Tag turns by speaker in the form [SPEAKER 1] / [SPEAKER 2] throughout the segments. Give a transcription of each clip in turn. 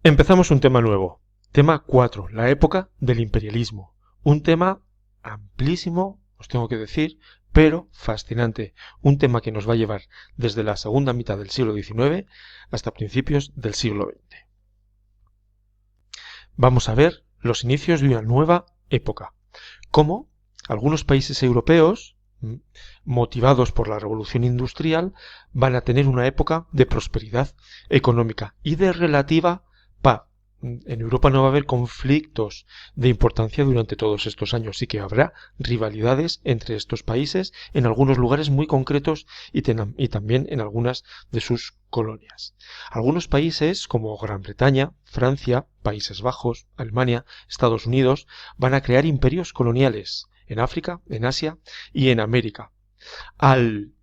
[SPEAKER 1] Empezamos un tema nuevo. Tema 4, la época del imperialismo. Un tema amplísimo, os tengo que decir, pero fascinante. Un tema que nos va a llevar desde la segunda mitad del siglo XIX hasta principios del siglo XX. Vamos a ver los inicios de una nueva época. Cómo algunos países europeos, motivados por la revolución industrial, van a tener una época de prosperidad económica y de relativa paz. En Europa no va a haber conflictos de importancia durante todos estos años, sí que habrá rivalidades entre estos países en algunos lugares muy concretos y también en algunas de sus colonias. Algunos países como Gran Bretaña, Francia, Países Bajos, Alemania, Estados Unidos van a crear imperios coloniales en África, en Asia y en América. Al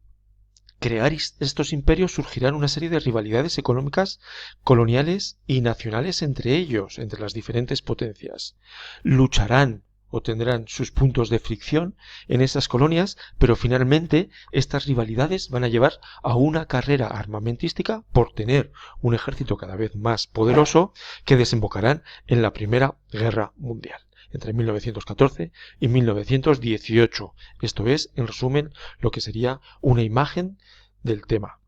[SPEAKER 1] crear estos imperios surgirán una serie de rivalidades económicas, coloniales y nacionales entre ellos, entre las diferentes potencias. Lucharán o tendrán sus puntos de fricción en esas colonias, pero finalmente estas rivalidades van a llevar a una carrera armamentística por tener un ejército cada vez más poderoso que desembocarán en la Primera Guerra Mundial entre 1914 y 1918. Esto es, en resumen, lo que sería una imagen del tema.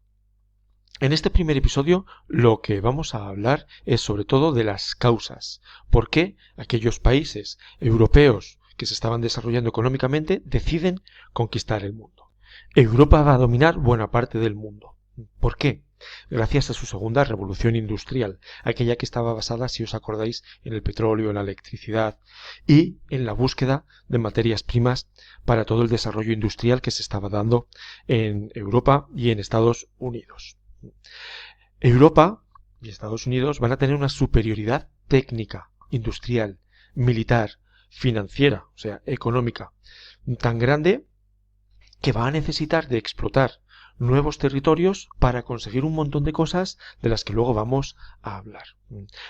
[SPEAKER 1] En este primer episodio lo que vamos a hablar es sobre todo de las causas. ¿Por qué aquellos países europeos que se estaban desarrollando económicamente deciden conquistar el mundo? Europa va a dominar buena parte del mundo. ¿Por qué? Gracias a su segunda revolución industrial, aquella que estaba basada, si os acordáis, en el petróleo, en la electricidad y en la búsqueda de materias primas para todo el desarrollo industrial que se estaba dando en Europa y en Estados Unidos. Europa y Estados Unidos van a tener una superioridad técnica, industrial, militar, financiera, o sea, económica, tan grande que va a necesitar de explotar nuevos territorios para conseguir un montón de cosas de las que luego vamos a hablar.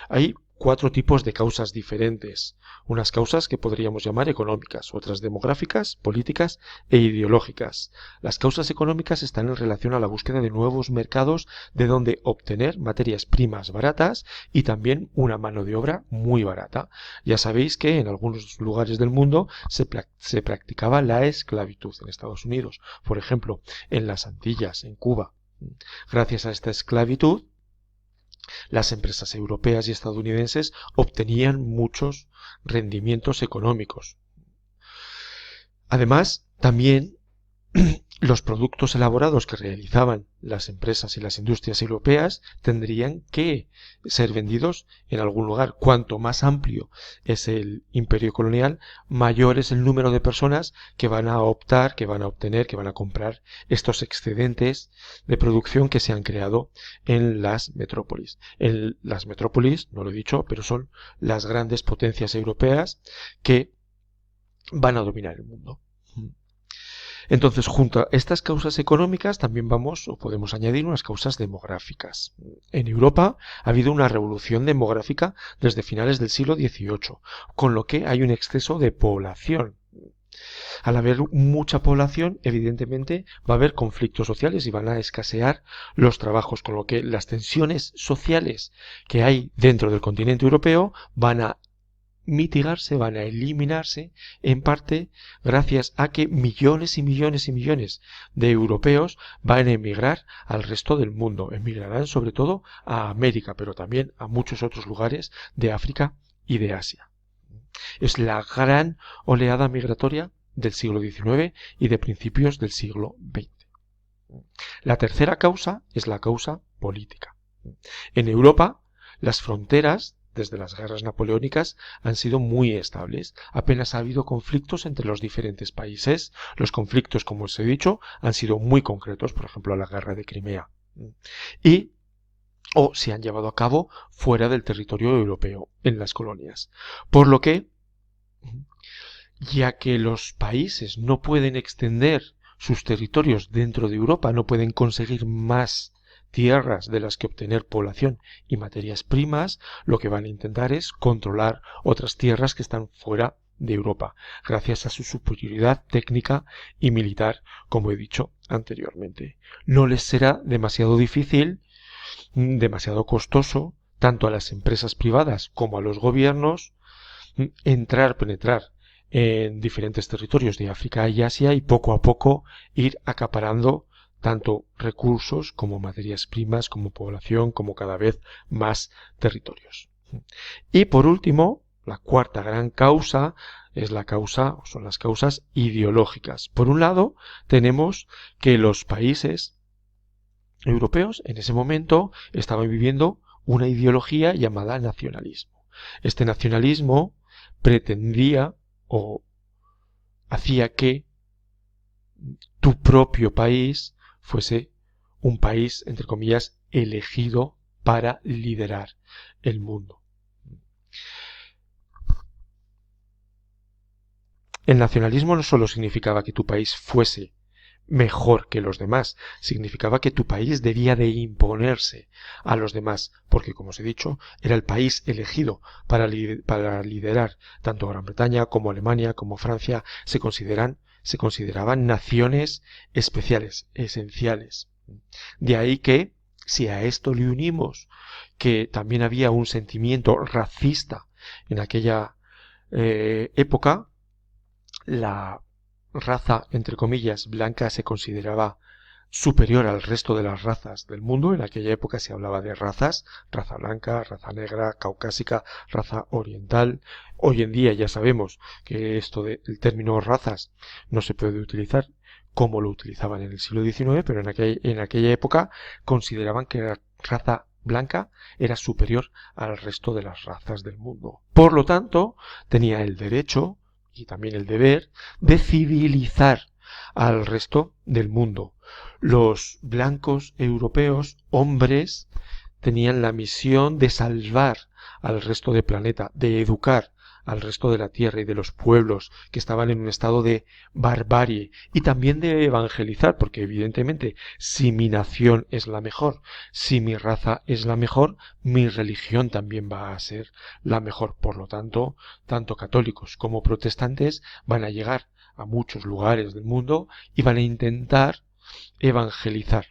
[SPEAKER 1] Hay 4 tipos de causas diferentes. Unas causas que podríamos llamar económicas, otras demográficas, políticas e ideológicas. Las causas económicas están en relación a la búsqueda de nuevos mercados de donde obtener materias primas baratas y también una mano de obra muy barata. Ya sabéis que en algunos lugares del mundo se practicaba la esclavitud en Estados Unidos, por ejemplo, en las Antillas, en Cuba. Gracias a esta esclavitud, las empresas europeas y estadounidenses obtenían muchos rendimientos económicos. Además, también los productos elaborados que realizaban las empresas y las industrias europeas tendrían que ser vendidos en algún lugar. Cuanto más amplio es el imperio colonial, mayor es el número de personas que van a optar, que van a obtener, que van a comprar estos excedentes de producción que se han creado en las metrópolis. En las metrópolis, no lo he dicho, pero son las grandes potencias europeas que van a dominar el mundo. Entonces, junto a estas causas económicas, también podemos añadir unas causas demográficas. En Europa ha habido una revolución demográfica desde finales del siglo XVIII, con lo que hay un exceso de población. Al haber mucha población, evidentemente va a haber conflictos sociales y van a escasear los trabajos, con lo que las tensiones sociales que hay dentro del continente europeo van a mitigarse, van a eliminarse en parte gracias a que millones y millones y millones de europeos van a emigrar al resto del mundo. Emigrarán sobre todo a América, pero también a muchos otros lugares de África y de Asia. Es la gran oleada migratoria del siglo XIX y de principios del siglo XX. La tercera causa es la causa política. En Europa, las fronteras desde las guerras napoleónicas han sido muy estables. Apenas ha habido conflictos entre los diferentes países. Los conflictos, como os he dicho, han sido muy concretos, por ejemplo, la guerra de Crimea. O se han llevado a cabo fuera del territorio europeo, en las colonias. Por lo que, ya que los países no pueden extender sus territorios dentro de Europa, no pueden conseguir más tierras de las que obtener población y materias primas, lo que van a intentar es controlar otras tierras que están fuera de Europa, gracias a su superioridad técnica y militar, como he dicho anteriormente. No les será demasiado difícil, demasiado costoso tanto a las empresas privadas como a los gobiernos penetrar en diferentes territorios de África y Asia y poco a poco ir acaparando tanto recursos como materias primas, como población, como cada vez más territorios. Y por último, la cuarta gran causa son las causas ideológicas. Por un lado, tenemos que los países europeos en ese momento estaban viviendo una ideología llamada nacionalismo. Este nacionalismo pretendía o hacía que tu propio país fuese un país, entre comillas, elegido para liderar el mundo. El nacionalismo no solo significaba que tu país fuese mejor que los demás, significaba que tu país debía de imponerse a los demás, porque como os he dicho, era el país elegido para liderar. Tanto Gran Bretaña como Alemania como Francia se consideraban naciones especiales, esenciales. De ahí que, si a esto le unimos que también había un sentimiento racista en aquella época, la raza, entre comillas, blanca se consideraba superior al resto de las razas del mundo. En aquella época se hablaba de razas, raza blanca, raza negra, caucásica, raza oriental. Hoy en día ya sabemos que esto del término razas no se puede utilizar como lo utilizaban en el siglo XIX, pero en aquella época consideraban que la raza blanca era superior al resto de las razas del mundo. Por lo tanto, tenía el derecho y también el deber de civilizar al resto del mundo. Los blancos europeos, hombres, tenían la misión de salvar al resto del planeta, de educar al resto de la tierra y de los pueblos que estaban en un estado de barbarie, y también de evangelizar, porque evidentemente si mi nación es la mejor, si mi raza es la mejor, mi religión también va a ser la mejor. Por lo tanto, tanto católicos como protestantes van a llegar a muchos lugares del mundo y van a intentar evangelizar,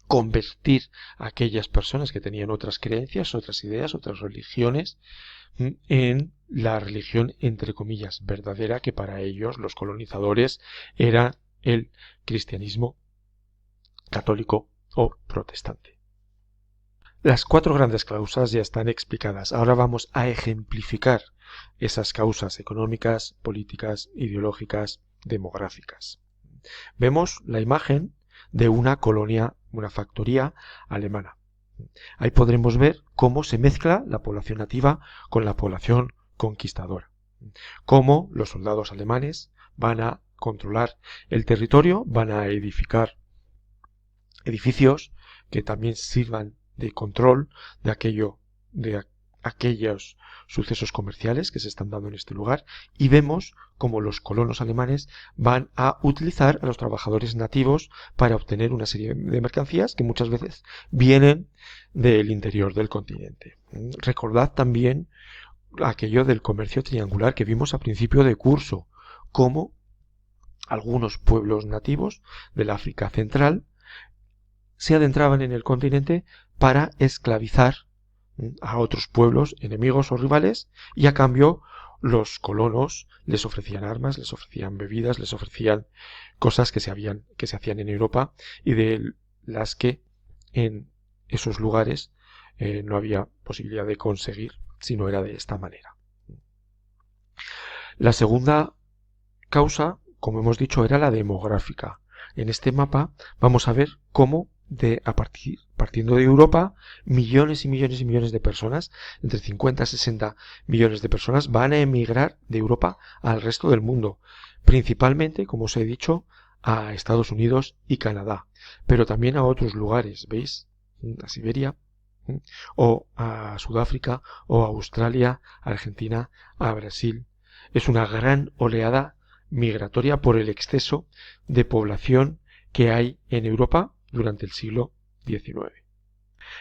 [SPEAKER 1] convertir a aquellas personas que tenían otras creencias, otras ideas, otras religiones, en la religión, entre comillas, verdadera, que para ellos, los colonizadores, era el cristianismo católico o protestante. Las cuatro grandes causas ya están explicadas. Ahora vamos a ejemplificar esas causas económicas, políticas, ideológicas, demográficas. Vemos la imagen de una colonia, una factoría alemana. Ahí podremos ver cómo se mezcla la población nativa con la población conquistadora. Cómo los soldados alemanes van a controlar el territorio, van a edificar edificios que también sirvan de control de aquellos sucesos comerciales que se están dando en este lugar, y vemos cómo los colonos alemanes van a utilizar a los trabajadores nativos para obtener una serie de mercancías que muchas veces vienen del interior del continente. Recordad también aquello del comercio triangular que vimos a principio de curso, cómo algunos pueblos nativos del África Central se adentraban en el continente para esclavizar a otros pueblos enemigos o rivales, y a cambio los colonos les ofrecían armas, les ofrecían bebidas, les ofrecían cosas que se hacían en Europa y de las que en esos lugares no había posibilidad de conseguir si no era de esta manera. La segunda causa, como hemos dicho, era la demográfica. En este mapa vamos a ver cómo partiendo de Europa, millones y millones y millones de personas, entre 50 y 60 millones de personas, van a emigrar de Europa al resto del mundo, principalmente, como os he dicho, a Estados Unidos y Canadá, pero también a otros lugares, ¿veis? A Siberia, o a Sudáfrica, o a Australia, a Argentina, a Brasil. Es una gran oleada migratoria por el exceso de población que hay en Europa durante el siglo XIX.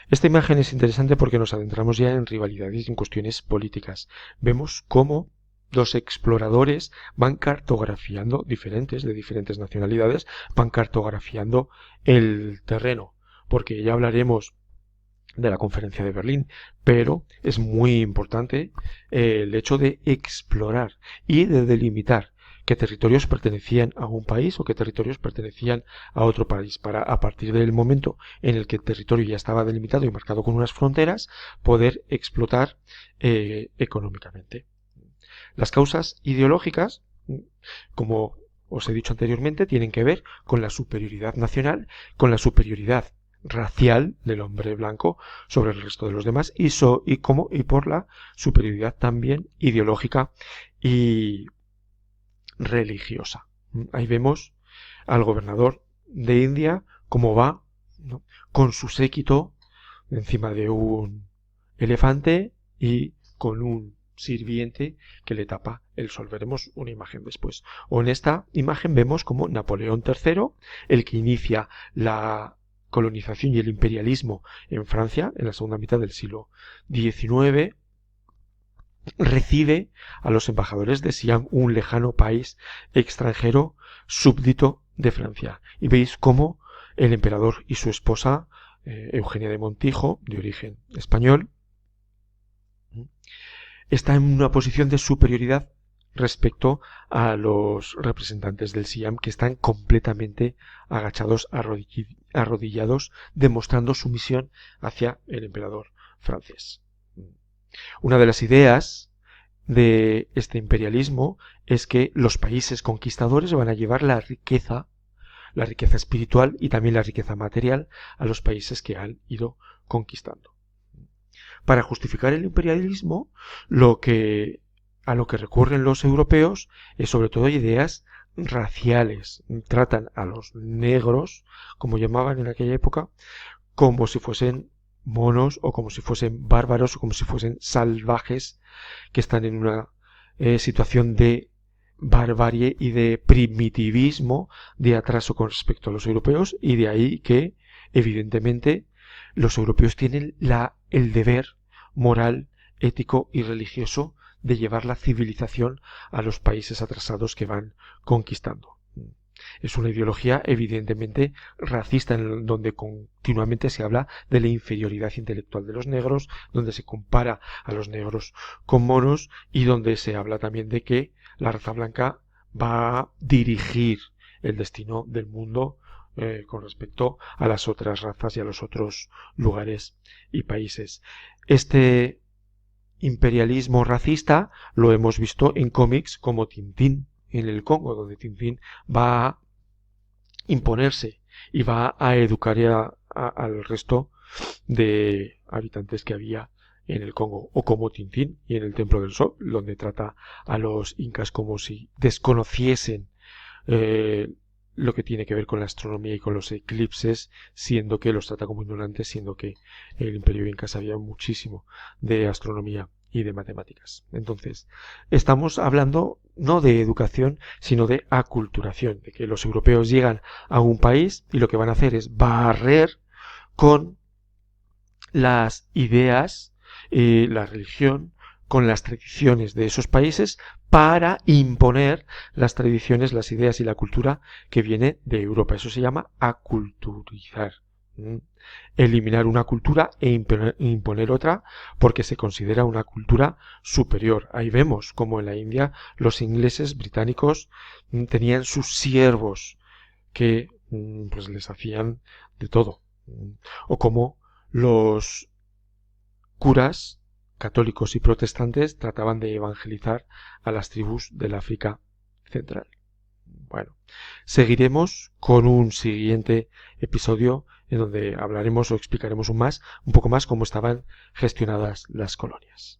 [SPEAKER 1] Esta imagen es interesante porque nos adentramos ya en rivalidades y en cuestiones políticas. Vemos cómo los exploradores van cartografiando, de diferentes nacionalidades, van cartografiando el terreno, porque ya hablaremos de la Conferencia de Berlín, pero es muy importante el hecho de explorar y de delimitar qué territorios pertenecían a un país o qué territorios pertenecían a otro país, para a partir del momento en el que el territorio ya estaba delimitado y marcado con unas fronteras, poder explotar económicamente. Las causas ideológicas, como os he dicho anteriormente, tienen que ver con la superioridad nacional, con la superioridad racial del hombre blanco sobre el resto de los demás y por la superioridad también ideológica y religiosa. Ahí vemos al gobernador de India cómo va, ¿no?, con su séquito encima de un elefante y con un sirviente que le tapa el sol. Veremos una imagen después. O en esta imagen vemos como Napoleón III, el que inicia la colonización y el imperialismo en Francia en la segunda mitad del siglo XIX, recibe a los embajadores de Siam, un lejano país extranjero súbdito de Francia. Y veis cómo el emperador y su esposa, Eugenia de Montijo, de origen español, está en una posición de superioridad respecto a los representantes del Siam, que están completamente agachados, arrodillados, demostrando sumisión hacia el emperador francés. Una de las ideas de este imperialismo es que los países conquistadores van a llevar la riqueza espiritual y también la riqueza material a los países que han ido conquistando. Para justificar el imperialismo, a lo que recurren los europeos es sobre todo ideas raciales. Tratan a los negros, como llamaban en aquella época, como si fuesen monos o como si fuesen bárbaros o como si fuesen salvajes que están en una situación de barbarie y de primitivismo, de atraso con respecto a los europeos, y de ahí que evidentemente los europeos tienen el deber moral, ético y religioso de llevar la civilización a los países atrasados que van conquistando. Es una ideología evidentemente racista, en donde continuamente se habla de la inferioridad intelectual de los negros, donde se compara a los negros con monos y donde se habla también de que la raza blanca va a dirigir el destino del mundo con respecto a las otras razas y a los otros lugares y países. Este imperialismo racista lo hemos visto en cómics como Tintín en el Congo, donde Tintín va a imponerse y va a educar al resto de habitantes que había en el Congo, o como Tintín y en el Templo del Sol, donde trata a los incas como si desconociesen lo que tiene que ver con la astronomía y con los eclipses, siendo que los trata como ignorantes, siendo que el imperio inca sabía muchísimo de astronomía y de matemáticas. Entonces, estamos hablando no de educación, sino de aculturación, de que los europeos llegan a un país y lo que van a hacer es barrer con las ideas, la religión, con las tradiciones de esos países para imponer las tradiciones, las ideas y la cultura que viene de Europa. Eso se llama aculturizar. Eliminar una cultura e imponer otra porque se considera una cultura superior. Ahí vemos como en la India los ingleses británicos tenían sus siervos que pues les hacían de todo. O como los curas católicos y protestantes trataban de evangelizar a las tribus del África Central. Bueno, seguiremos con un siguiente episodio en donde hablaremos o explicaremos un poco más cómo estaban gestionadas las colonias.